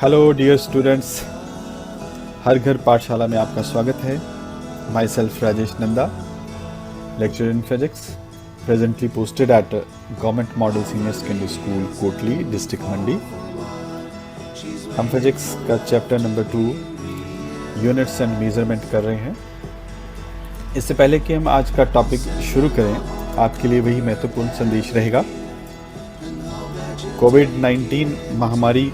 Hello dear students, हर घर पाठशाला में आपका स्वागत है। Myself Rajesh Nanda, lecturer in physics, presently posted at government model senior secondary school Kotli, district Mandi. हम फिजिक्स का chapter number 2 units and measurement कर रहे हैं। इससे पहले कि हम आज का टॉपिक शुरू करें, आपके लिए वही महत्वपूर्ण संदेश रहेगा। कोविड-19 महामारी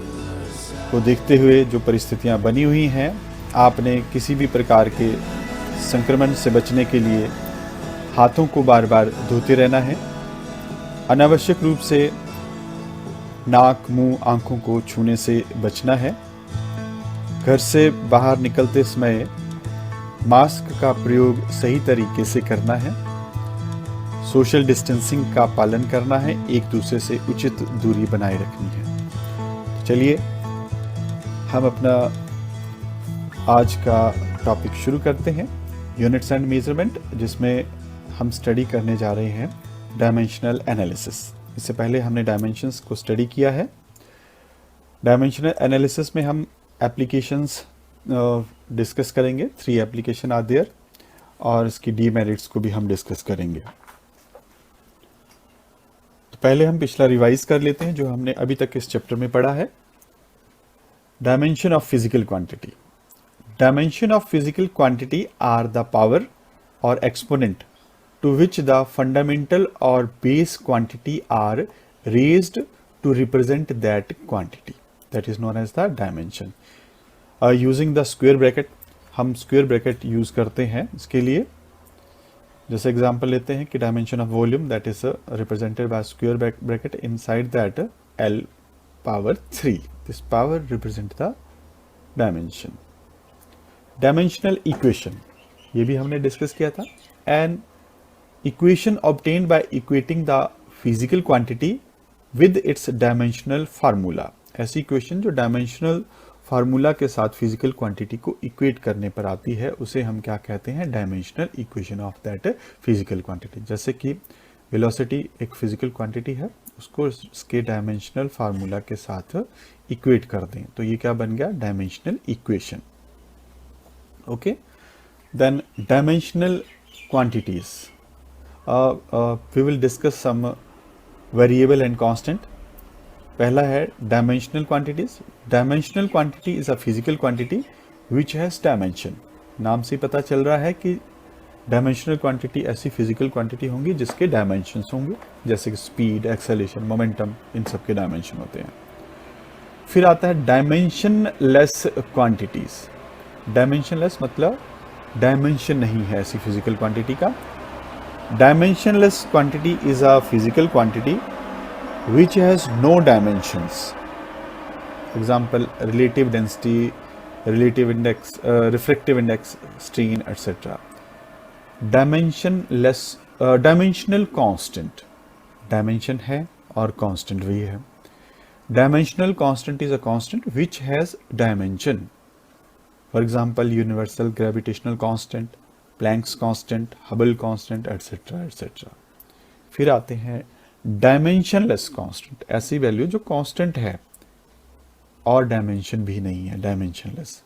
को देखते हुए जो परिस्थितियां बनी हुई हैं, आपने किसी भी प्रकार के संक्रमण से बचने के लिए हाथों को बार बार धोते रहना है। अनावश्यक रूप से नाक, मुंह, आंखों को छूने से बचना है। घर से बाहर निकलते समय मास्क का प्रयोग सही तरीके से करना है। सोशल डिस्टेंसिंग का पालन करना है। एक दूसरे से उचित दूरी बनाए रखनी है। चलिए हम अपना आज का टॉपिक शुरू करते हैं, यूनिट्स एंड मेजरमेंट, जिसमें हम स्टडी करने जा रहे हैं डायमेंशनल एनालिसिस। इससे पहले हमने डायमेंशंस को स्टडी किया है। डायमेंशनल एनालिसिस में हम एप्लीकेशंस डिस्कस करेंगे। 3 एप्लीकेशन आर देयर, और इसकी डीमेरिट्स को भी हम डिस्कस करेंगे। तो पहले हम पिछला रिवाइज कर लेते हैं जो हमने अभी तक इस चैप्टर में पढ़ा है। Dimension of physical quantity. Dimension of physical quantity are the power or exponent to which the fundamental or base quantity are raised to represent that quantity. That is known as the dimension. Using the square bracket, हम square bracket use करते हैं इसके लिए। जैसे example लेते हैं कि dimension of volume, that is represented by square bracket, inside that L power 3. This power represent the dimension. Dimensional equation, ये भी हमने डिस्कस किया था। An equation obtained by equating the physical quantity with its dimensional formula. ऐसी equation जो dimensional formula के साथ physical quantity को इक्वेट करने पर आती है, उसे हम क्या कहते हैं? Dimensional equation of that physical quantity. जैसे कि वेलोसिटी एक फिजिकल क्वांटिटी है, उसको इसके डायमेंशनल फार्मूला के साथ इक्वेट कर दें तो ये क्या बन गया? Dimensional equation. Okay, then dimensional quantities, we will discuss some variable and constant. पहला है dimensional quantities. Dimensional quantity is a physical quantity which has dimension. नाम से पता चल रहा है कि डायमेंशनल क्वांटिटी ऐसी फिजिकल क्वांटिटी होंगी जिसके डायमेंशंस होंगे, जैसे कि स्पीड, एक्सेलेरेशन, मोमेंटम, इन सब के डायमेंशन होते हैं। फिर आता है डायमेंशनलेस क्वांटिटीज। डायमेंशनलेस मतलब डायमेंशन नहीं है ऐसी फिजिकल क्वांटिटी का। Dimensionless quantity is a physical quantity which has no dimensions. Example relative density, relative index, refractive index, strain, etcetera. Dimensional constant, dimension है और कांस्टेंट भी है। Dimensional constant is a constant which has dimension. For example universal gravitational constant, Planck's constant, Hubble constant, etcetera etcetera. फिर आते हैं dimensionless constant, ऐसी value जो constant है और डायमेंशन भी नहीं है, dimensionless.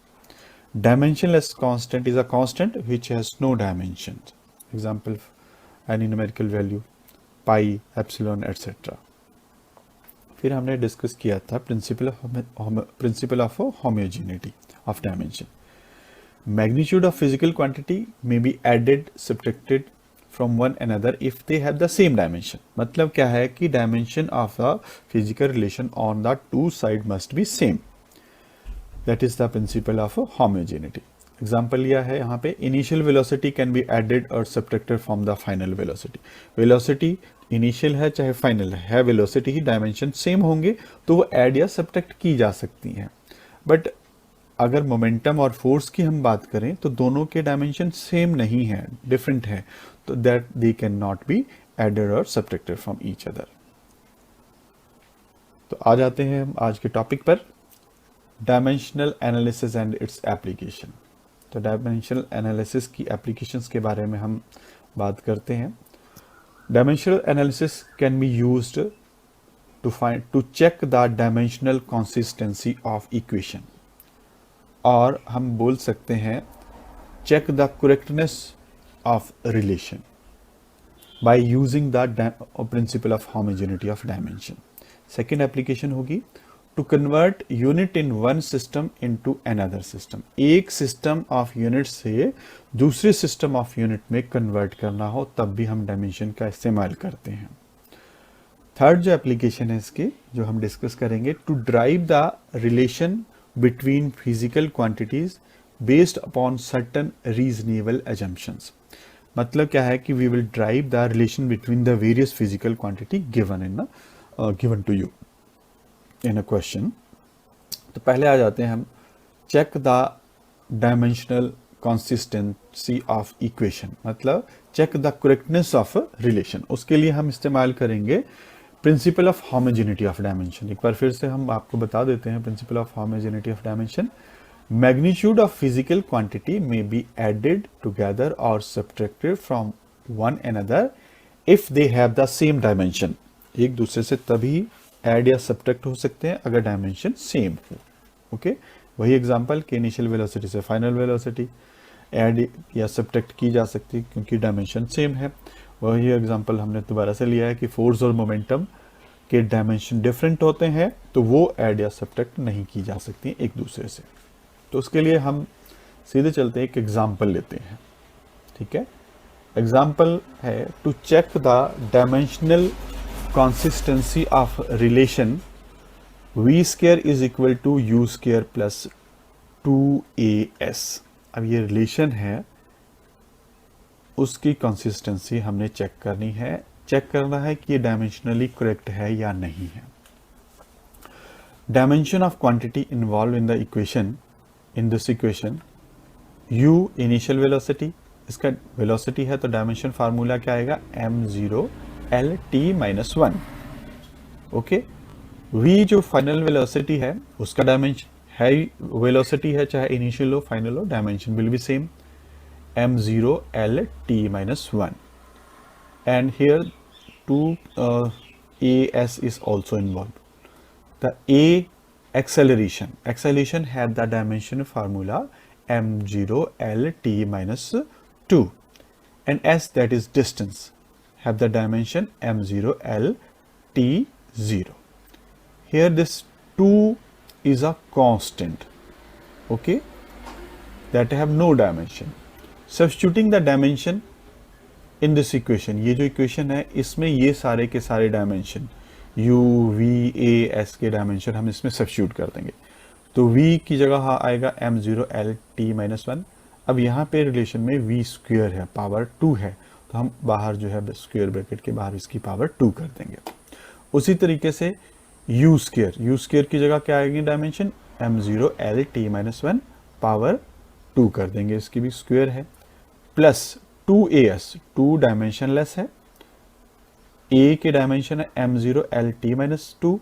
Dimensionless constant is a constant which has no dimensions. Example, any numerical value, pi, epsilon, etc. फिर हमने डिस्कस किया था principle of homogeneity of dimension. Magnitude of physical quantity may be added, subtracted from one another if they have the same dimension. मतलब क्या है कि dimension of the physical relation on the two side must be same. That is the principle of homogeneity. Example लिया है यहाँ पे, initial velocity can be added और subtracted from the final velocity. Velocity initial है चाहे final है, velocity ही dimension same होंगे तो वो ऐड या सब्ट्रैक्ट की जा सकती हैं। बट अगर मोमेंटम और फोर्स की हम बात करें तो दोनों के डायमेंशन सेम नहीं है, डिफरेंट है, तो that they can not be added और सब्ट्रैक्टेड फ्रॉम ईच अदर। तो आ जाते हैं हम आज के टॉपिक पर, dimensional analysis and its application. तो डायमेंशनल एनालिसिस की एप्लीकेशंस के बारे में हम बात करते हैं। Dimensional analysis can be used to check the dimensional consistency of equation, और हम बोल सकते हैं check the correctness of relation by using the principle of homogeneity of dimension. Second application होगी to convert unit in one system into another system. एक system of unit से दूसरे system of unit में convert करना हो तब भी हम dimension का इस्तेमाल करते हैं. थर्ड जो एप्लीकेशन है इसके जो हम डिस्कस करेंगे, to derive the relation between physical quantities based upon certain reasonable assumptions. मतलब क्या है कि we will derive the relation between the various physical quantity given to you in a question. तो पहले आ जाते हैं हम, check the dimensional consistency of equation, मतलब check the correctness of relation. उसके लिए हम इस्तेमाल करेंगे principle of homogeneity of dimension. एक बार फिर से हम आपको बता देते हैं principal of homogeneity of dimension. Magnitude of physical quantity may be added together or subtracted from one another if they have the same dimension. एक दूसरे से तभी ऐड या सब्ट्रैक्ट हो सकते हैं अगर डायमेंशन सेम हो. ओके, वही एग्जांपल कि इनिशियल वेलोसिटी से फाइनल वेलोसिटी ऐड या सब्ट्रैक्ट की जा सकती है क्योंकि डायमेंशन सेम है. वही एग्जांपल हमने दोबारा से लिया है कि फोर्स और मोमेंटम के डायमेंशन डिफरेंट होते हैं तो वो ऐड या सब्ट्रैक्ट नहीं की जा सकती एक दूसरे से. तो उसके लिए हम सीधे चलते हैं, एक एग्जाम्पल लेते हैं. ठीक है, एग्जाम्पल है to check the dimensional consistency of relation v square is equal to u square plus 2as. अब ये रिलेशन है, उसकी कंसिस्टेंसी हमने चेक करनी है. चेक करना है कि ये डायमेंशनली करेक्ट है या नहीं है. Dimension of quantity involve in the equation, in this equation u initial velocity, इसका वेलोसिटी है तो डायमेंशन फार्मूला क्या आएगा, m0 lt minus 1. Okay, v जो फाइनल वेलोसिटी है उसका डायमेंशन है, वेलोसिटी है चाहे इनिशियल हो फाइनल हो, dimension will be same m0 lt minus 1. And here 2as is also involved. The a acceleration had the dimension formula m0 lt minus 2, and s, that is distance, have the dimension m0 lt 0. Here this 2 is a constant, okay, that have no dimension. Substituting the dimension in this equation, ये जो equation है इसमें ये सारे के सारे dimension u v a s के dimension हम इसमें सब्स्टिट्यूट कर देंगे. तो v की जगह आएगा m0 l t माइनस 1. अब यहाँ पे रिलेशन में v स्क्वायर है, पावर 2 है, तो हम बाहर जो है स्क्वायर ब्रैकेट के बाहर इसकी पावर 2 कर देंगे. उसी तरीके से u स्क्वायर की जगह क्या आएगी dimension, m0 l t minus 1 power 2 कर देंगे, इसकी भी स्क्वायर है, प्लस 2as, 2 डायमेंशनलेस है, a के डायमेंशन है m0 l t माइनस 2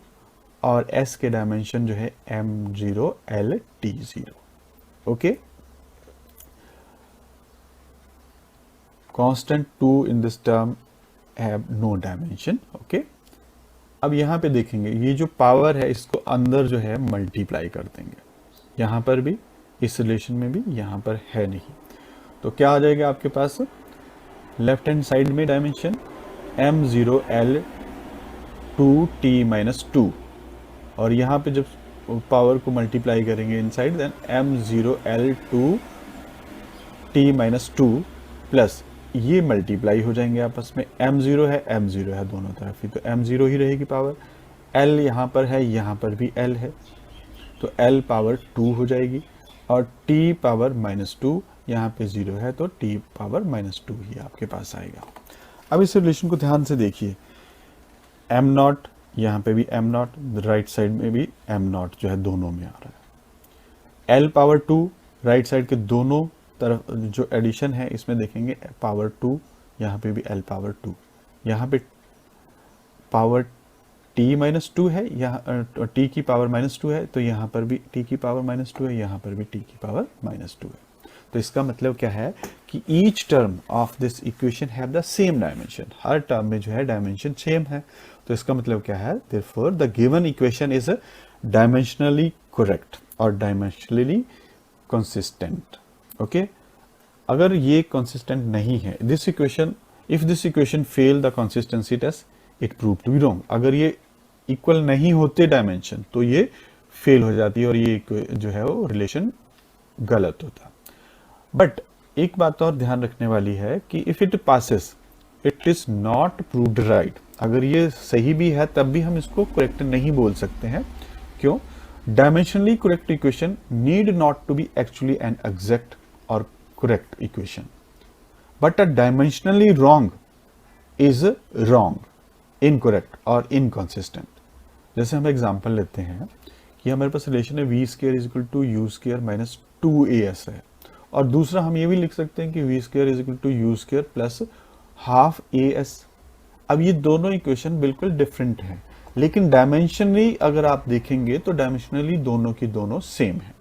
और s के डायमेंशन जो है m0 l t 0. Okay, constant 2 in this term have no dimension. Okay, अब यहाँ पे देखेंगे ये जो पावर है इसको अंदर जो है मल्टीप्लाई कर देंगे, यहाँ पर भी इस रिलेशन में भी, यहाँ पर है नहीं, तो क्या आ जाएगा आपके पास लेफ्ट हैंड साइड में dimension m0 l 2t minus 2, और यहाँ पे जब पावर को मल्टीप्लाई करेंगे inside then m0 l 2t minus 2 plus ये मल्टीप्लाई हो जाएंगे आपस में, m0 है दोनों तरफ ही, तो m0 ही रहेगी पावर, l यहाँ पर है, यहाँ पर भी l है, तो l पावर 2 हो जाएगी, और t पावर माइनस 2, यहाँ पे 0 है तो t पावर माइनस 2 ही आपके पास आएगा. अब इस रिलेशन को ध्यान से देखिए, m0 यहाँ पे भी m0, राइट साइड में भी m0 जो है दोनों में आ रहा है, l पावर 2 राइट साइड के दोनों तरफ जो एडिशन है इसमें देखेंगे पावर 2, यहाँ पे भी l पावर 2, यहाँ पे पावर t माइनस 2 है, यहाँ t की पावर माइनस 2 है, तो यहाँ पर भी t की पावर माइनस 2 है, यहाँ पर भी t की पावर माइनस 2 है. तो इसका मतलब क्या है कि each term of this equation have the same dimension, her term में जो है डायमेंशन सेम है। तो इसका मतलब क्या है, therefore the given equation is dimensionally correct और डायमेंशनली कंसिस्टेंट। ओके, अगर ये कंसिस्टेंट नहीं है, this equation, if this equation fail the consistency test it prove to be wrong, अगर ये इक्वल नहीं होते डायमेंशन तो ये फेल हो जाती है और ये जो है वो रिलेशन गलत होता। बट एक बात और ध्यान रखने वाली है कि if it passes it is not proved right, अगर ये सही भी है तब भी हम इसको करेक्ट नहीं बोल सकते हैं। क्यों? Dimensionally correct equation need not to be actually an exact और correct equation, but a dimensionally wrong is wrong, incorrect और inconsistent। जैसे हम एग्जांपल लेते हैं कि हमारे पास रिलेशन है v square is equal to u square minus 2as है, और दूसरा हम ये भी लिख सकते हैं कि v square is equal to u square plus half as। अब ये दोनों इक्वेशन बिल्कुल डिफरेंट हैं, लेकिन डायमेंशनली अगर आप देखेंगे तो डायमेंशनली दोनों की दोनों सेम है,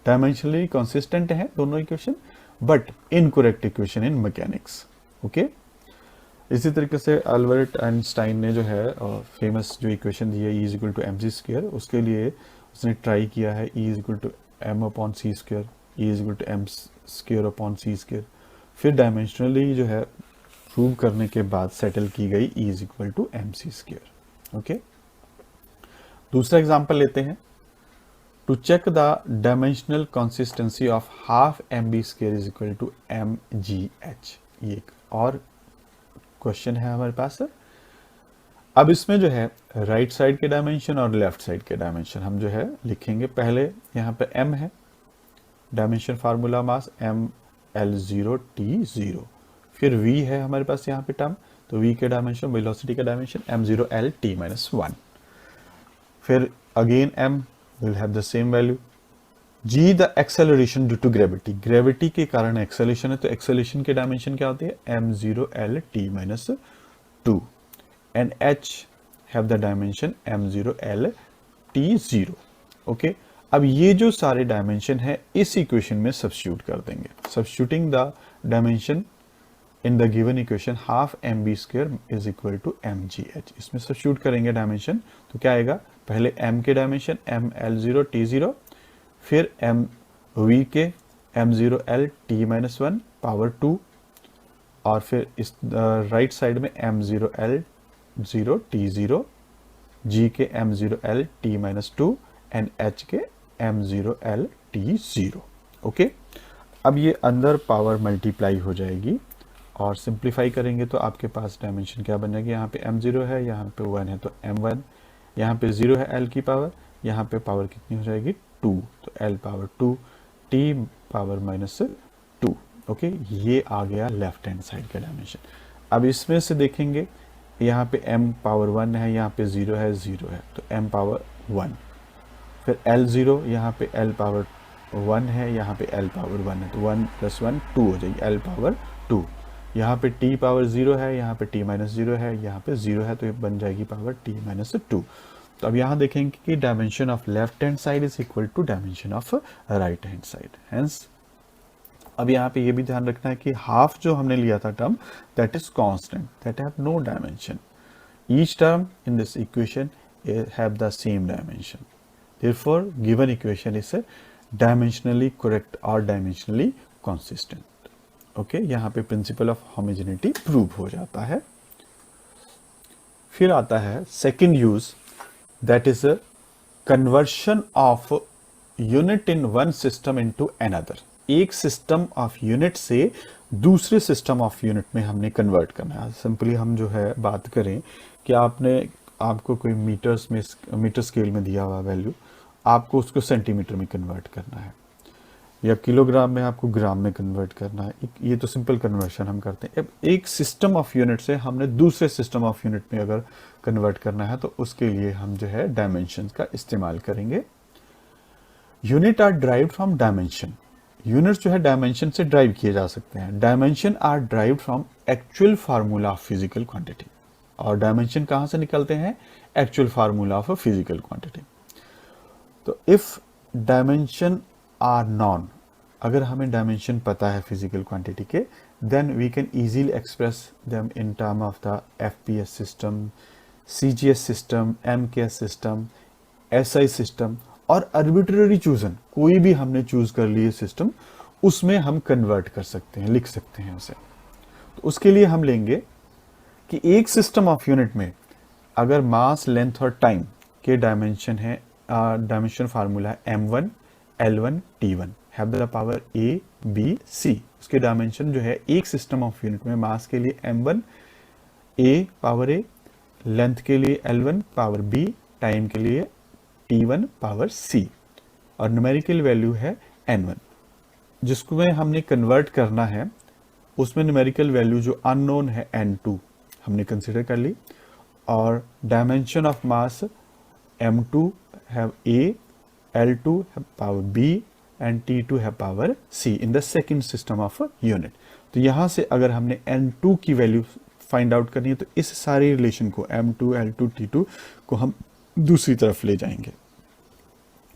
डायमेंशनली कंसिस्टेंट है दोनों equation, but incorrect equation in mechanics. Okay, इसी तरीके से अल्बर्ट आइंस्टाइन ने जो है फेमस जो इक्वेशन दी है E is equal to m c square, उसके लिए उसने ट्राई किया है E is equal to m upon c square, E is equal to m square upon c square, फिर डायमेंशनली जो है प्रूव करने के बाद सेटल की गई E is equal to m c square. Okay, दूसरा एग्जाम्पल लेते हैं। To check the dimensional consistency of half mb square is equal to mgh, ये एक और क्वेश्चन है हमारे पास। अब इसमें जो है राइट साइड के डायमेंशन और लेफ्ट साइड के डायमेंशन हम जो है लिखेंगे। पहले यहाँ पे m है, dimension formula mass m l0 t0, फिर v है हमारे पास यहाँ पे टर्म, तो v के डायमेंशन वेलोसिटी का dimension m0 l t minus 1, फिर again m will have the same value, g the acceleration due to gravity, gravity के कारण एक्सेलेरेशन है, तो एक्सेलेरेशन के डायमेंशन क्या होती है m0 l t minus 2, and h have the dimension m0 l t0। Okay, अब ये जो सारे डायमेंशन है इस इक्वेशन में सब्स्टिट्यूट कर देंगे। Substituting the dimension in the given equation half m b square is equal to m g h, इसमें सब्स्टिट्यूट करेंगे डायमेंशन, तो क्या आएगा, पहले m के डायमेंशन m l0 t0, फिर m v के m0 l t minus 1 power 2, और फिर इस राइट साइड में m0 l0 t0, g के m0 l t minus 2 and h के m0 l t0। ओके, अब ये अंदर पावर मल्टीप्लाई हो जाएगी और सिंप्लीफाई करेंगे तो आपके पास डायमेंशन क्या बन जाएगी, यहाँ पे m0 है, यहाँ पे 1 है तो m1, यहाँ पे 0 है l की पावर, यहाँ पे पावर कितनी हो जाएगी 2, तो l power 2 t power minus 2। Okay, ये आ गया लेफ्ट हैंड साइड का डायमेंशन। अब इसमें से देखेंगे यहाँ पे m पावर 1 है, यहाँ पे 0 है, 0 है तो m पावर 1, फिर l0, यहाँ पे l पावर 1 है, यहाँ पे l पावर 1 है, तो 1 + 1 2 हो जाएगी, l पावर 2, यहाँ पे t पावर 0 है, यहाँ पे t माइनस 0 है, यहाँ पे 0 है, तो ये बन जाएगी पावर t माइनस 2। तो अब यहाँ देखेंगे कि dimension of left hand side is equal to dimension of right hand side. Hence अब यहाँ पे ये भी ध्यान रखना है कि हाफ जो हमने लिया था term that is constant, that have no dimension, each term in this equation have the same dimension, therefore given equation is dimensionally correct और डायमेंशनली कंसिस्टेंट। ओके, यहाँ पे प्रिंसिपल ऑफ होमोजेनिटी प्रूव हो जाता है। फिर आता है second use, that is conversion of unit in one system into another, एक सिस्टम ऑफ यूनिट से दूसरे सिस्टम ऑफ यूनिट में हमने कन्वर्ट करना है। सिंपली हम जो है बात करें कि आपको कोई मीटर स्केल में दिया हुआ वैल्यू, आपको उसको सेंटीमीटर में कन्वर्ट करना है, या किलोग्राम में आपको ग्राम में कन्वर्ट करना है, ये तो सिंपल कन्वर्शन हम करते हैं। अब एक सिस्टम ऑफ यूनिट से हमने दूसरे सिस्टम ऑफ यूनिट में अगर कन्वर्ट करना है तो उसके लिए हम जो है डायमेंशन का इस्तेमाल करेंगे। Unit are derived from dimension, units जो है डायमेंशन से ड्राइव किए जा सकते हैं। Dimension are derived from actual formula of physical quantity, और डायमेंशन कहां से निकलते हैं, actual formula of physical quantity. तो इफ डायमेंशन आर नॉन, अगर हमें डायमेंशन पता है फिजिकल क्वांटिटी के, then we can easily express them in term of the FPS system, CGS system, MKS system, SI system और आर्बिट्ररी चूजन, कोई भी हमने चूज कर लिए सिस्टम, उसमें हम कन्वर्ट कर सकते हैं, लिख सकते हैं उसे। तो उसके लिए हम लेंगे कि एक सिस्टम ऑफ यूनिट में अगर मास, लेंथ और टाइम के डायमेंशन है, डायमेंशन फार्मूला है m1 l1 t1 have the power a b c। उसके डायमेंशन जो है एक सिस्टम ऑफ यूनिट में मास के लिए m1 a power a, length के लिए l1 पावर b, टाइम के लिए t1 पावर c और न्यूमेरिकल वैल्यू है n1। जिसको में हमने कन्वर्ट करना है उसमें न्यूमेरिकल वैल्यू जो अननोन है n2 हमने कंसिडर कर ली, और dimension of mass m2 have a, l2 have power b and t2 have power c in the second system of unit. तो यहां से अगर हमने n2 की वैल्यू फाइंड आउट करनी है तो इस सारे रिलेशन को m2 l2 t2 को हम दूसरी तरफ ले जाएंगे।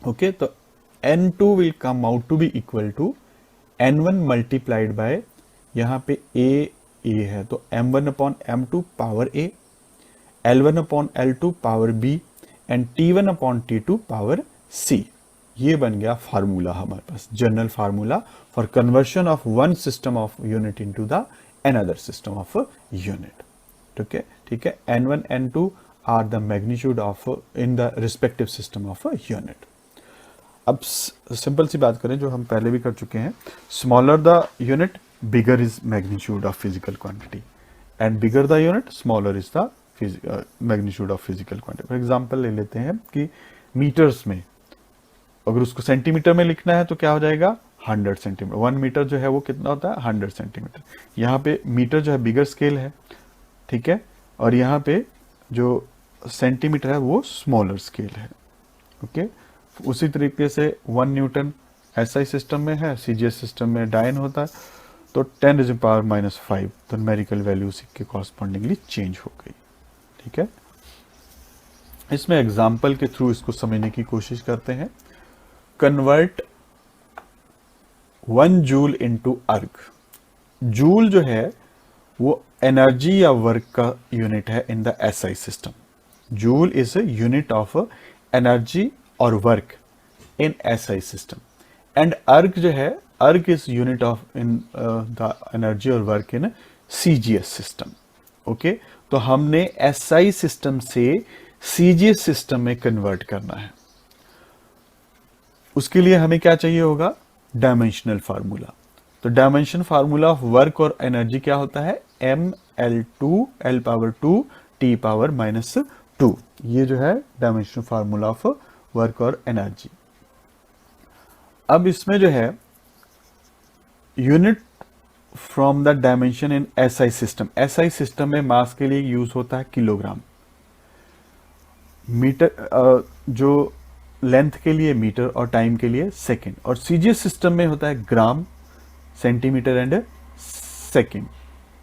ओके, तो n2 will come out to be equal to n1 multiplied by, यहाँ पे a है तो m1 upon m2 power a, l1 upon l2 power b and t1 upon t2 power c। ये बन गया फार्मूला हमारे पास, general formula for conversion of one system of unit into the another system of unit. ठीक है, n1 n2 are the magnitude of in the respective system of unit. अब simple सी बात करें जो हम पहले भी कर चुके हैं, smaller the unit bigger is magnitude of physical quantity and bigger the unit smaller is the magnitude of physical quantity. For example ले लेते हैं कि मीटर्स में अगर उसको सेंटीमीटर में लिखना है तो क्या हो जाएगा 100 सेंटीमीटर। 1 मीटर जो है वो कितना होता है 100 सेंटीमीटर। यहाँ पे मीटर जो है बिगर स्केल है, ठीक है, और यहाँ पे जो सेंटीमीटर है वो स्मॉलर स्केल है। ओके, उसी तरीके से 1 न्यूटन एसआई सिस्टम में है, सीजीएस सिस्टम में डायन होता है, तो 10⁻⁵ तो न्यूमेरिकल वैल्यू के कॉरस्पॉन्डिंगली चेंज हो गई। ठीक है, इसमें एग्जाम्पल के थ्रू इसको समझने की कोशिश करते हैं। Convert 1 joule into erg. Joule जो है वो एनर्जी या वर्क का यूनिट है in the SI system. Joule is a unit of energy और work in SI system and erg जो है, erg is unit of in the energy और work in CGS system. Okay, तो हमने SI system से CGS system में convert करना है। उसके लिए हमें क्या चाहिए होगा, डायमेंशनल फार्मूला। तो डायमेंशन फार्मूला ऑफ वर्क और एनर्जी क्या होता है, ml2 l power 2 t power -2। ये जो है डायमेंशन फार्मूला ऑफ वर्क और एनर्जी। अब इसमें जो है unit from the dimension in SI system. SI system में मास के लिए यूज होता है किलोग्राम, मीटर जो लेंथ के लिए मीटर और टाइम के लिए सेकंड, और सीजीएस सिस्टम में होता है ग्राम, सेंटीमीटर एंड सेकंड।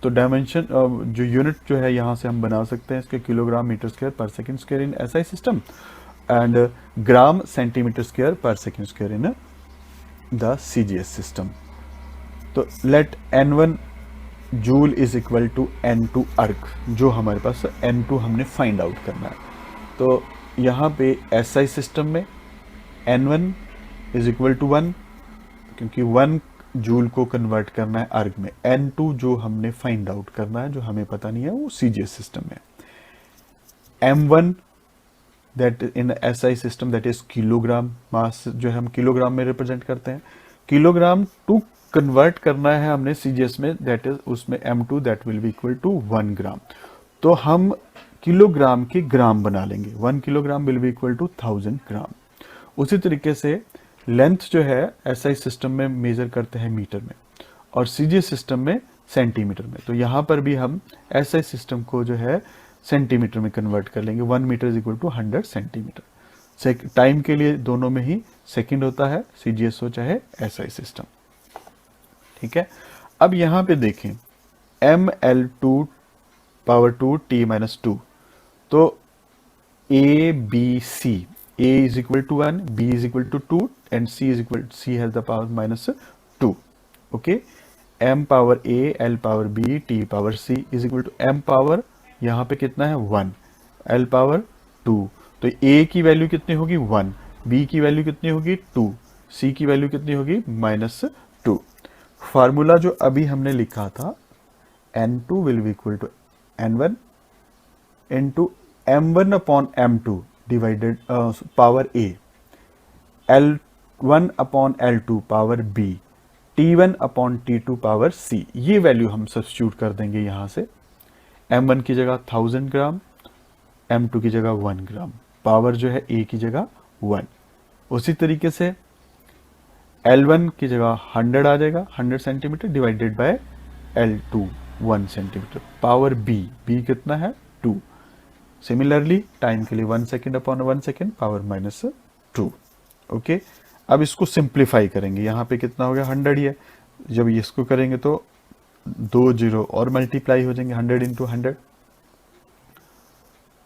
तो डायमेंशन जो यूनिट जो है यहां से हम बना सकते हैं इसके kilogram metre square per second square in SI system and gram centimetre square per second square in the CGS system. तो let n1 joule is equal to n2 erg, जो हमारे पास n2 हमने फाइंड आउट करना है। तो यहाँ पे SI system में n1 इज इक्वल टू 1, क्योंकि 1 जूल को कन्वर्ट करना है अर्ग में। n2 जो हमने फाइंड आउट करना है, जो हमें पता नहीं है, वो सीजीएस सिस्टम में। m1 that in SI system that is kilogram, mass जो है हम किलोग्राम में रिप्रेजेंट करते हैं। किलोग्राम टू कन्वर्ट करना है हमने सीजीएस में, दैट इज उसमें m2 that will be equal to 1 gram. तो हम किलोग्राम के ग्राम बना लेंगे, 1 kilogram will be equal to 1000 gram. उसी तरीके से लेंथ जो है एसआई सिस्टम में मेजर करते हैं मीटर में और सीजीएस सिस्टम में सेंटीमीटर में। तो यहाँ पर भी हम एसआई सिस्टम को जो है सेंटीमीटर में कन्वर्ट कर लेंगे। 1 metre is equal to 100 centimetre. Time के लिए दोनों में ही सेकंड होता है, सीजीएस हो चाहे एसआई सिस्टम। ठीक है, अब यहाँ पे देखें ml2 पावर 2 t -2, तो a b c, a is equal to 1, b is equal to 2 and c is equal to, c has the power -2। Okay, m power a, l power b, t power c is equal to m power यहाँ पे कितना है 1, l power 2। तो a की value कितनी होगी 1, b की value कितनी होगी 2, c की वैल्यू कितनी होगी -2। फार्मूला जो अभी हमने लिखा था n2 will be equal to n1 into m1 upon m2 divided power a, L1 upon L2 power B, T1 upon T2 power C। ये वैल्यू हम सब्स्टिट्यूट कर देंगे यहाँ से। M1 की जगह 1000 ग्राम, M2 की जगह 1 ग्राम, पावर जो है A की जगह 1। उसी तरीके से L1 की जगह 100 आ जाएगा, 100 centimetre divided by L2 1 centimetre, power B, B कितना है 2। सिमिलरली टाइम के लिए 1 second upon 1 second, power -2। Okay, अब इसको सिंप्लीफाई करेंगे। यहाँ पे कितना हो गया 100 ही है, जब इसको करेंगे तो 2 जीरो और मल्टीप्लाई हो जाएंगे, 100 इंटू 100।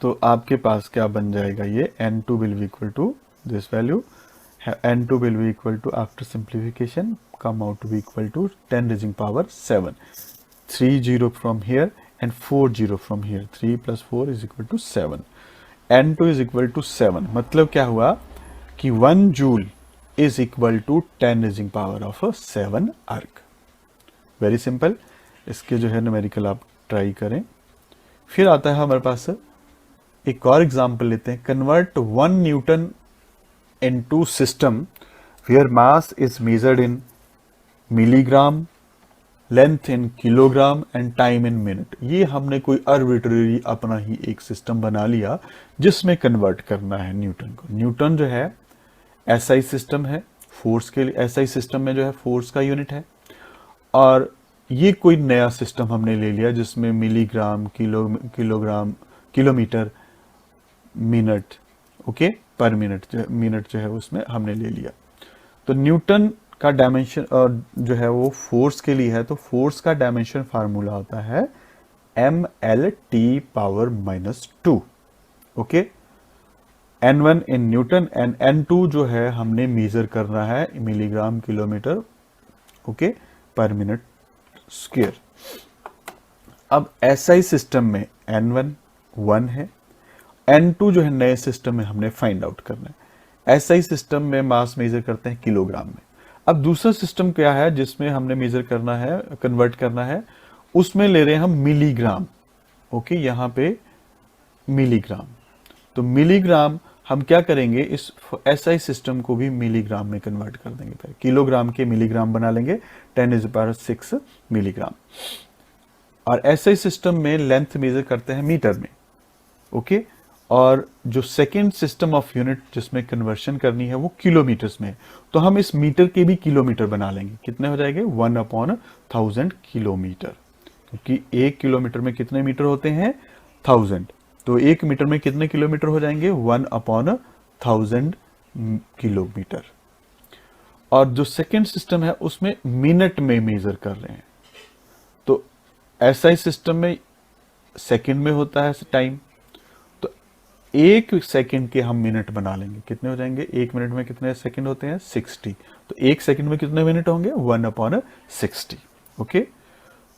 तो आपके पास क्या बन जाएगा, ये n2 will be equal to this value, n2 will be equal to after simplification come out to be equal to 10 raising power 7, 3 0 from here and 4 0 from here, 3 plus 4 is equal to 7, n2 is equal to 7। मतलब क्या हुआ कि 1 joule is equal to 10 raising power of 7 अर्क। Very simple, इसके जो है numerical आप try करें। फिर आता है हमारे पास एक और एग्जांपल लेते हैं, convert 1 newton into system where mass is measured in milligram, length in kilogram and time in minute. ये हमने कोई आर्बिट्रेरी अपना ही एक सिस्टम बना लिया जिसमें कन्वर्ट करना है न्यूटन को। न्यूटन जो है एसआई सिस्टम है, फोर्स के लिए एसआई सिस्टम में जो है फोर्स का यूनिट है, और ये कोई नया सिस्टम हमने ले लिया जिसमें milligram, kilogram, kilometre, minute, okay, पर मिनट जो है उसमें हमने ले लिया। तो न्यूटन का डायमेंशन जो है वो फोर्स के लिए है, तो फोर्स का डायमेंशन फार्मूला होता है mlt power -2। Okay, n1 in newton and n2 जो है हमने मेजर करना है मिलीग्राम, किलोमीटर, ओके, पर मिनट स्क्वायर। अब एसआई सिस्टम में n1 1 है, n2 जो है नए सिस्टम में हमने फाइंड आउट करना है। एसआई सिस्टम में मास मेजर करते हैं किलोग्राम में। अब दूसरा सिस्टम क्या है जिसमें हमने मेजर करना है, कन्वर्ट करना है, उसमें ले रहे हैं हम मिलीग्राम। ओके, यहां पे मिलीग्राम, तो मिलीग्राम हम क्या करेंगे, इस एसआई सिस्टम को भी मिलीग्राम में कन्वर्ट कर देंगे। फिर किलोग्राम के मिलीग्राम बना लेंगे, 10⁻⁶ मिलीग्राम। और एसआई सिस्टम में लेंथ मेजर करते हैं मीटर में। ओके, और जो सेकेंड सिस्टम ऑफ यूनिट जिसमें कन्वर्शन करनी है वो किलोमीटर्स में, तो हम इस मीटर के भी किलोमीटर बना लेंगे। कितने हो जाएंगे 1/1000 किलोमीटर, क्योंकि 1 किलोमीटर में कितने मीटर होते हैं 1000, तो 1 मीटर में कितने किलोमीटर हो जाएंगे 1/1000 किलोमीटर। और जो सेकेंड सिस्टम है उसमें मिनट में मेजर कर रहे हैं, तो एसआई सिस्टम में सेकेंड में होता है टाइम, 1 सेकंड के हम मिनट बना लेंगे। कितने हो जाएंगे, 1 मिनट में कितने सेकंड होते हैं 60, तो 1 सेकंड में कितने मिनट होंगे 1/60। ओके,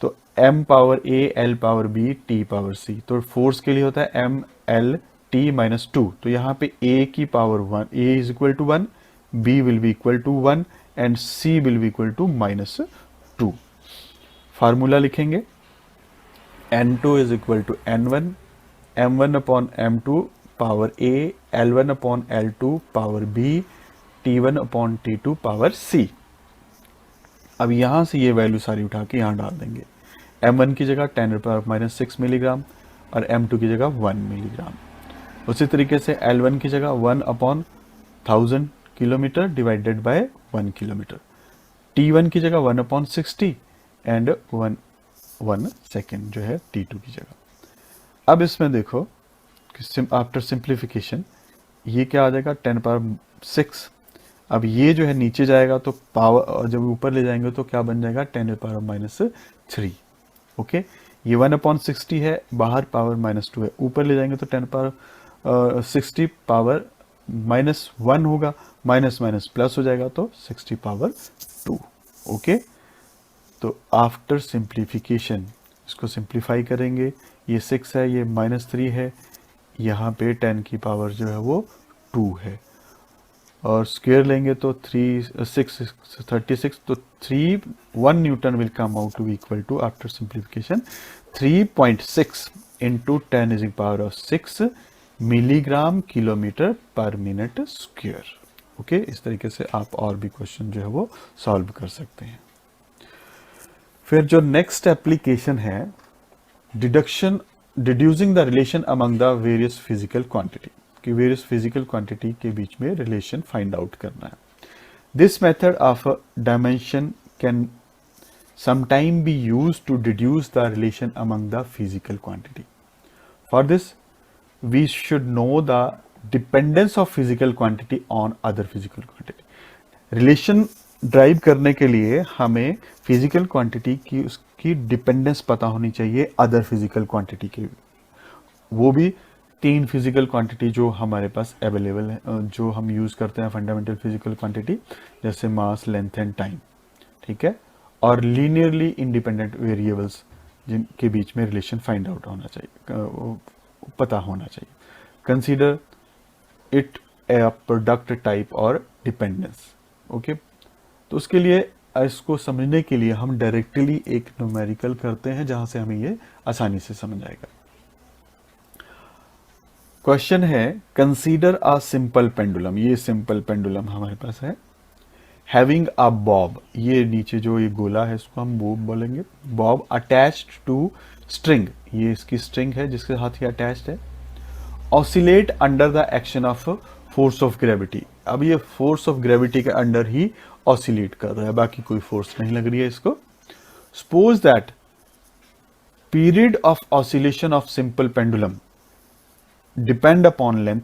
तो m power a, l power b, t power c। तो फोर्स के लिए होता है m l t -2, तो यहाँ पे a की power 1, a is equal to 1, b will be equal to 1 and c will be equal to -2। Formula लिखेंगे, n2 is equal to n1, m1 upon m2 power a, l1 upon l2 power b, t1 upon t2 power c। अब यहां से ये value सारी उठा के यहां डाल देंगे। m1 की जगह 10⁻⁶ मिलीग्राम और m2 की जगह 1 मिलीग्राम। उसी तरीके से l1 की जगह 1/1000 kilometre divided by 1 kilometre, t1 की जगह 1/60 एंड 1 सेकेंड जो है t2 की जगह। अब इसमें देखो कि आफ्टर सिंप्लीफिकेशन ये क्या आ जाएगा 10⁻⁶। अब ये जो है नीचे जाएगा तो पावर, जब ऊपर ले जाएंगे तो क्या बन जाएगा 10⁻⁻3। ओके, ये 1/60 है, बाहर पावर -2 है, ऊपर ले जाएंगे तो 10⁻60 पावर -1 होगा, माइनस माइनस प्लस हो जाएगा तो 60 पावर 2। ओके, तो आफ्टर सिंप्लीफिकेशन इसको सिंप्लीफाई करेंगे, ये 6 है, ये -3 है, यहाँ पे 10 की पावर जो है वो 2 है, और स्क्वायर लेंगे तो 36, तो 1 newton will come out to equal to after simplification 3.6 into 10⁻6 milligram kilometre per minute square. Okay, इस तरीके से आप और भी क्वेश्चन जो है वो सॉल्व कर सकते हैं। फिर जो नेक्स्ट एप्लीकेशन है, deducing the relation among the various physical quantity, कि वेरियस फिजिकल क्वांटिटी के बीच में रिलेशन फाइंड आउट करना है। This method of dimension can sometime be used to deduce the relation among the physical quantity. For this, we should know the dependence of physical quantity on other physical quantity. Relation drive करने के लिए हमें physical quantity की उसकी dependence पता होनी चाहिए other physical quantity के, वो भी 3 फिजिकल क्वांटिटी जो हमारे पास अवेलेबल है, जो हम यूज करते हैं फंडामेंटल फिजिकल क्वांटिटी, जैसे मास, लेंथ एंड टाइम, ठीक है, और लीनियरली इंडिपेंडेंट वेरिएबल्स जिनके बीच में रिलेशन फाइंड आउट होना चाहिए, पता होना चाहिए। Consider it A product type और डिपेंडेंस। ओके, तो उसके लिए इसको समझने के लिए हम डायरेक्टली एक न्यूमेरिकल करते हैं जहां से हमें ये आसानी से समझ आएगा। क्वेश्चन है, कंसीडर अ सिंपल पेंडुलम, ये सिंपल पेंडुलम हमारे पास है, हैविंग अ बॉब, ये नीचे जो ये गोला है इसको हम बॉब बोलेंगे, बॉब अटैच्ड टू स्ट्रिंग, ये इसकी स्ट्रिंग है जिसके साथ ये अटैच्ड है, oscillate under the action of force of gravity, अब ये फोर्स ऑफ ग्रेविटी के अंडर ही ऑसिलेट कर रहा है, बाकी कोई फोर्स नहीं लग रही है इसको। Suppose that period of oscillation of simple pendulum depend upon length,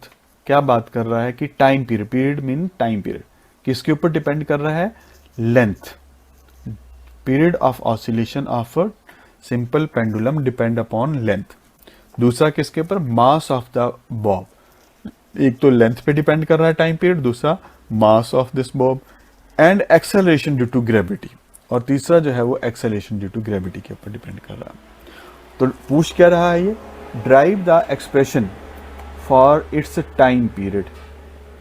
क्या बात कर रहा है कि time period, period mean time period, किसके ऊपर डिपेंड कर रहा है, length, period of oscillation of simple pendulum depend upon length. दूसरा किसके ऊपर, मास ऑफ द बॉब, एक तो लेंथ पे डिपेंड कर रहा है टाइम पीरियड, दूसरा mass of this bob, and acceleration due to gravity, और तीसरा जो है वो एक्सेलरेशन ड्यू टू ग्रेविटी के ऊपर डिपेंड कर रहा है। तो पूछ क्या रहा है ये, derive the expression for its time period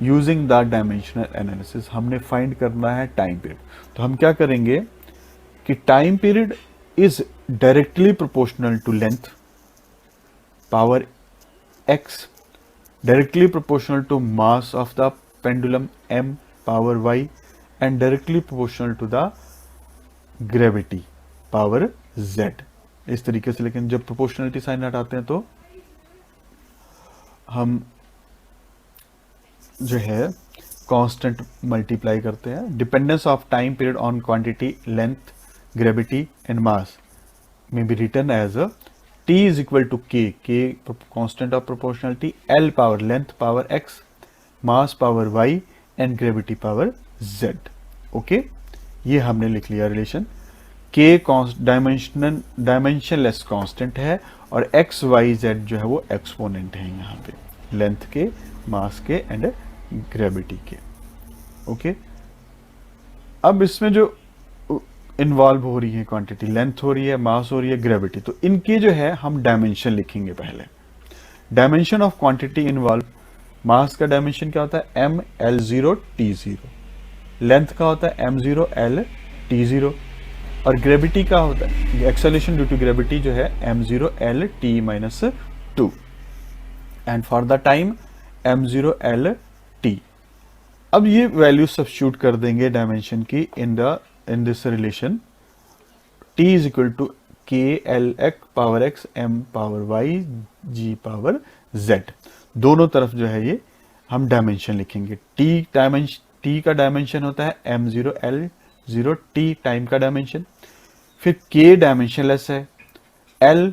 using the dimensional analysis, हमने फाइंड करना है टाइम पीरियड। तो हम क्या करेंगे कि time period is directly proportional to length power x, directly proportional to mass of the pendulum m power y, and directly proportional to the gravity power z। इस तरीके से, लेकिन जब प्रोपोर्शनलिटी साइन हटाते हैं तो हम जो है कांस्टेंट मल्टीप्लाई करते हैं। Dependence of time period on quantity, length, gravity and mass may be written as a T is equal to K, constant of proportionality, L power length power X, mass power Y and gravity power Z। Okay, ये हमने लिख लिया relation. K dimensionless constant है और X Y Z जो है वो exponent है यहाँ पे, लेंथ के, मास के एंड ग्रेविटी के। ओके, अब इसमें जो इन्वॉल्व हो रही है क्वांटिटी, लेंथ हो रही है, मास हो रही है, ग्रेविटी, तो इनके जो है हम डायमेंशन लिखेंगे पहले। डायमेंशन ऑफ क्वांटिटी इन्वॉल्व, मास का डायमेंशन क्या होता है, m l0 t0, लेंथ का होता है m0 l t0, और ग्रेविटी का होता है, एक्सेलरेशन ड्यू टू ग्रेविटी जो है m0 l t-2, and for the time m0 l t। अब ये वैल्यू सब्स्टिट्यूट कर देंगे डायमेंशन की in this relation, T is equal to K L x power x m power y g power z, दोनों तरफ जो है ये हम डायमेंशन लिखेंगे। T का डायमेंशन होता है m0 l0 t, टाइम का डायमेंशन, फिर K डायमेंशनलेस है, L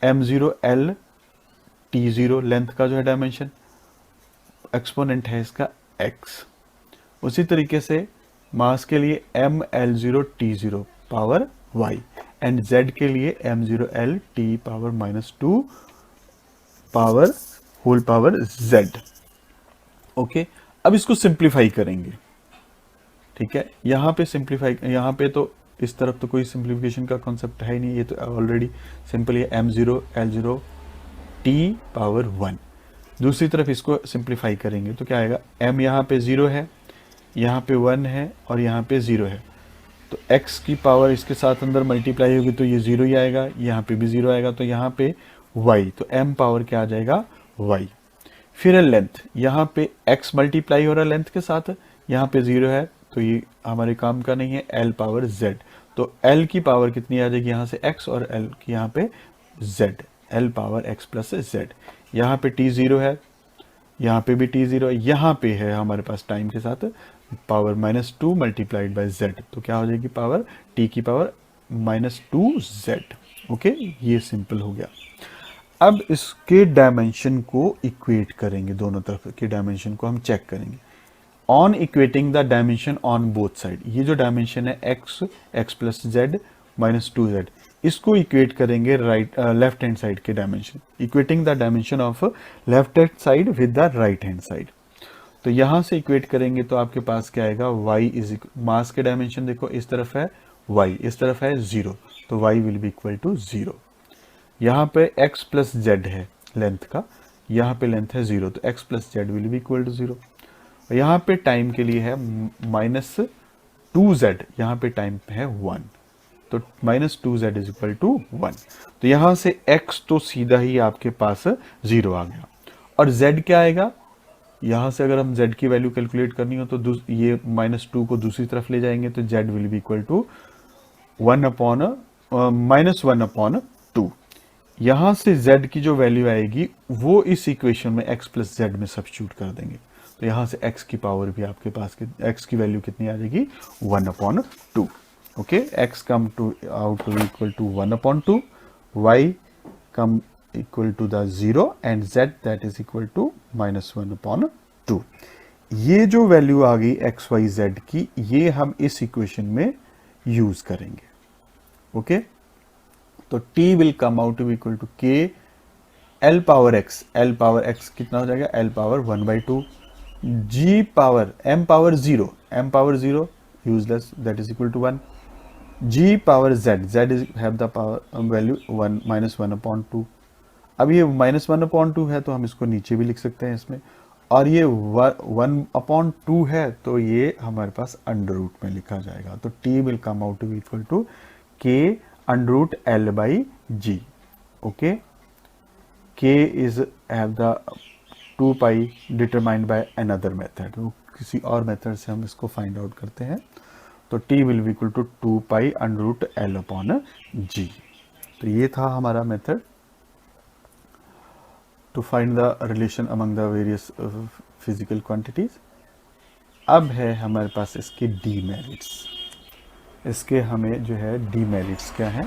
m0 l t0 length का जो है डायमेंशन, एक्सपोनेंट है इसका x। उसी तरीके से मास के लिए m l0 t0 power y, and z के लिए m0 l t power -2 power whole power z। Okay, अब इसको सिंप्लीफाई करेंगे, ठीक है, यहां पे सिंप्लीफाई, यहां पे तो इस तरफ तो कोई सिंप्लीफिकेशन का कॉन्सेप्ट है ही नहीं, ये तो ऑलरेडी सिंपल है m0 L0 t पावर 1। दूसरी तरफ इसको सिंप्लीफाई करेंगे तो क्या आएगा, m यहाँ पे 0 है, यहाँ पे 1 है और यहाँ पे 0 है, तो x की पावर इसके साथ अंदर मल्टीप्लाई होगी तो ये 0 ही आएगा, यहाँ पे भी 0 आएगा, तो यहाँ पे y, तो m पावर क्या आ जाएगा y। फिर लेंथ, यहाँ पे x मल्टीप्लाई हो रहा है लेंथ के साथ, यहाँ पे 0 है तो ये हमारे काम का नहीं है, l पावर z, तो l की पावर कितनी आ जाएगी यहाँ से x और l की यहाँ पे z, l power x plus z। यहाँ पे t 0 है, यहाँ पे भी t 0 है, यहाँ पे है हमारे पास टाइम के साथ पावर -2 मल्टीप्लाइड बाय z, तो क्या हो जाएगी पावर t की पावर -2z। ओके, ये सिंपल हो गया। अब इसके डायमेंशन को इक्वेट करेंगे, दोनों तरफ के डायमेंशन को हम चेक करेंगे on equating the dimension on both side. ये जो डायमेंशन है x प्लस z -2z, इसको इक्वेट करेंगे लेफ्ट हैंड साइड के dimension, equating the dimension of left hand side with the right hand side. तो यहां से इक्वेट करेंगे तो आपके पास क्या आएगा, y इज मास के डायमेंशन देखो, इस तरफ है y, इस तरफ है 0, तो y will be equal to 0। यहाँ पे x प्लस z है लेंथ का, यहाँ पे लेंथ है 0, तो x plus z will be equal to 0। यहाँ पे टाइम के लिए है -2z, यहाँ पे टाइम है 1, तो -2z इज इक्वल टू 1। तो यहाँ से x तो सीधा ही आपके पास 0 आ गया, और z क्या आएगा, यहाँ से अगर हम z की वैल्यू कैलकुलेट करनी हो तो ये -2 को दूसरी तरफ ले जाएंगे, तो z will be equal to -1/2। यहाँ से z की जो वैल्यू आएगी वो इस इक्वेशन में x प्लस z में सब्स्टिट्यूट कर देंगे, तो यहाँ से x की पावर भी आपके पास x की वैल्यू कितनी आ जाएगी 1/2। Okay, x come to out to equal to 1/2, y come equal to the 0 and z that is equal to -1/2। ये जो वैल्यू आ गई x y z की, ये हम इस इक्वेशन में यूज करेंगे। ओके, तो t will come out to equal to k l power x कितना हो जाएगा, l power 1/2, g power m power 0 useless that is equal to 1, g power z is have the power value -1/2। अब ये -1/2 है तो हम इसको नीचे भी लिख सकते हैं इसमें, और ये 1/2 है तो ये हमारे पास अंडर रूट में लिखा जाएगा, तो t will come out to equal to k √l/g। Okay, k is have the 2 pi determined by another method, तो किसी और मेथड से हम इसको फाइंड आउट करते हैं, तो t will be equal to 2 pi √l/g। तो ये था हमारा method to find the relation among the various physical quantities. अब है हमारे पास इसके डीमेरिट्स। इसके हमें जो है डीमेरिट्स क्या है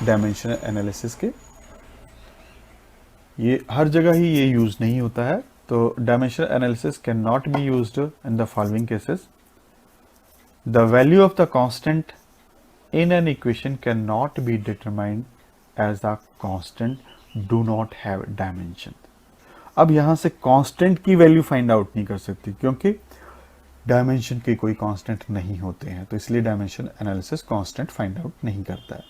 डायमेंशनल एनालिसिस के, ये हर जगह ही ये यूज नहीं होता है, तो dimensional analysis can not be used in the following cases. The value of the constant in an equation can not be determined as the constant do not have dimension. अब यहां से कांस्टेंट की value find out नहीं कर सकती क्योंकि dimension के कोई कांस्टेंट नहीं होते हैं, तो इसलिए dimension analysis constant find out नहीं करता है।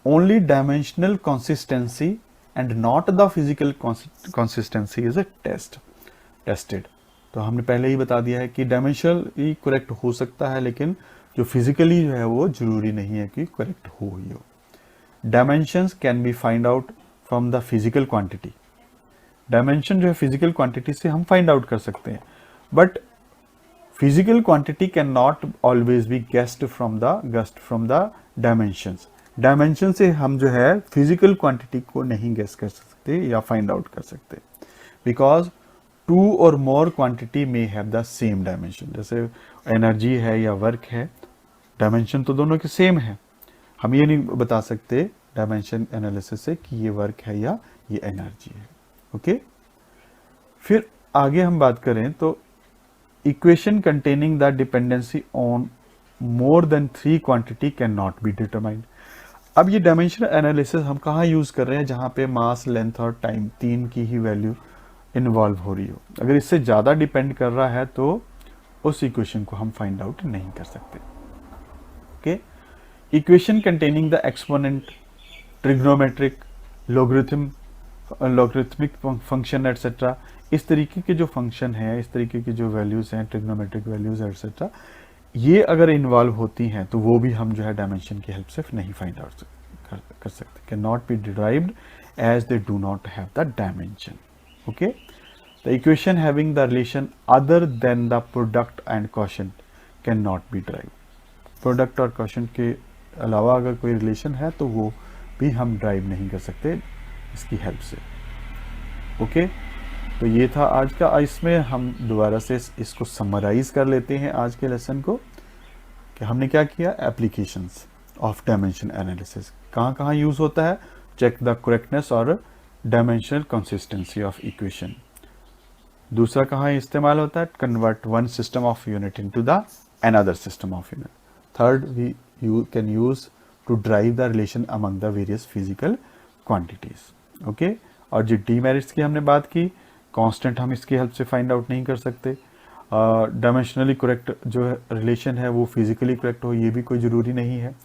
Only dimensional consistency and not the physical consistency is a tested. तो हमने पहले ही बता दिया है कि डायमेंशनल ही करेक्ट हो सकता है, लेकिन जो फिजिकली जो है वो जरूरी नहीं है कि करेक्ट हो ही हो। Dimensions can be find out from the physical quantity. Dimension जो है फिजिकल क्वांटिटी से हम फाइंड आउट कर सकते हैं, but physical quantity can not always be guessed from the dimensions. Dimension से हम जो है फिजिकल क्वांटिटी को नहीं गेस कर सकते या फाइंड आउट कर सकते, बिकॉज 2 और मोर क्वांटिटी में हैव द सेम डायमेंशन। जैसे एनर्जी है या वर्क है, डायमेंशन तो दोनों के सेम है, हम ये नहीं बता सकते डायमेंशन एनालिसिस से कि ये वर्क है या ये एनर्जी है। ओके, फिर आगे हम बात करें तो equation containing the dependency on more than 3 quantity can not be determined. अब ये डायमेंशन एनालिसिस हम कहाँ यूज कर रहे हैं, जहां पे मास, लेंथ और टाइम 3 की ही वैल्यू इन्वॉल्व हो रही हो। अगर इससे ज्यादा डिपेंड कर रहा है तो उस इक्वेशन को हम फाइंड आउट नहीं कर सकते। Okay, equation containing the exponent, trigonometric, logarithmic function etcetera, इस तरीके के जो फंक्शन हैं, इस तरीके की जो वैल्यूज हैं, ट्रिग्नोमेट्रिक वैल्यूज एटसेट्रा, ये अगर इन्वॉल्व होती हैं तो वो भी हम जो है डायमेंशन की हेल्प से नहीं फाइंड आउट कर सकते, can not be derived as they do not have the dimension. Okay, the equation having the relation other than the product and quotient can not be derived. Product और quotient के अलावा अगर कोई relation है तो वो भी हम ड्राइव नहीं कर सकते इसकी हेल्प से. ओके, तो ये था आज का. इसमें हम दोबारा से इसको समराइज कर लेते हैं आज के लेसन को, कि हमने क्या किया. एप्लीकेशंस ऑफ डायमेंशन एनालिसिस कहाँ कहाँ यूज होता है. चेक द करेक्टनेस और डायमेंशनल कंसिस्टेंसी ऑफ इक्वेशन. दूसरा कहाँ इस्तेमाल होता है. Convert one system of unit into the another system of unit. Third, we can use to derive the relation among the various physical quantities. Okay, और जो demerits की हमने बात की, कांस्टेंट हम इसकी हेल्प से फाइंड आउट नहीं कर सकते. डायमेंशनली करेक्ट जो रिलेशन है वो फिजिकली करेक्ट हो, ये भी कोई ज़रूरी नहीं है.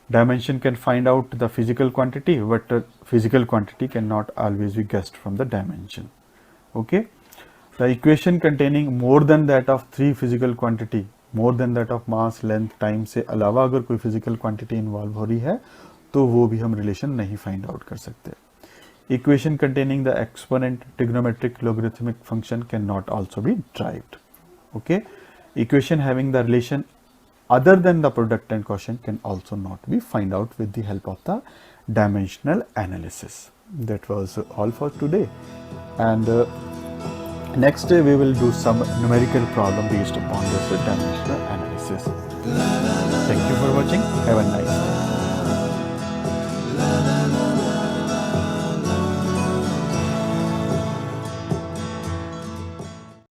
Dimension can find out the physical quantity, but physical quantity can not always be guessed from the dimension. Okay, the equation containing more than that of 3 physical quantity, more than that of mass, length, time से अलावा अगर कोई physical quantity involve हो रही है तो वो भी हम रिलेशन नहीं फाइंड आउट कर सकते. Equation containing the exponent, trigonometric, logarithmic function cannot also be derived. Okay, equation having the relation other than the product and quotient can also not be find out with the help of the dimensional analysis. That was all for today, and next day we will do some numerical problem based upon this dimensional analysis. Thank you for watching. Have a nice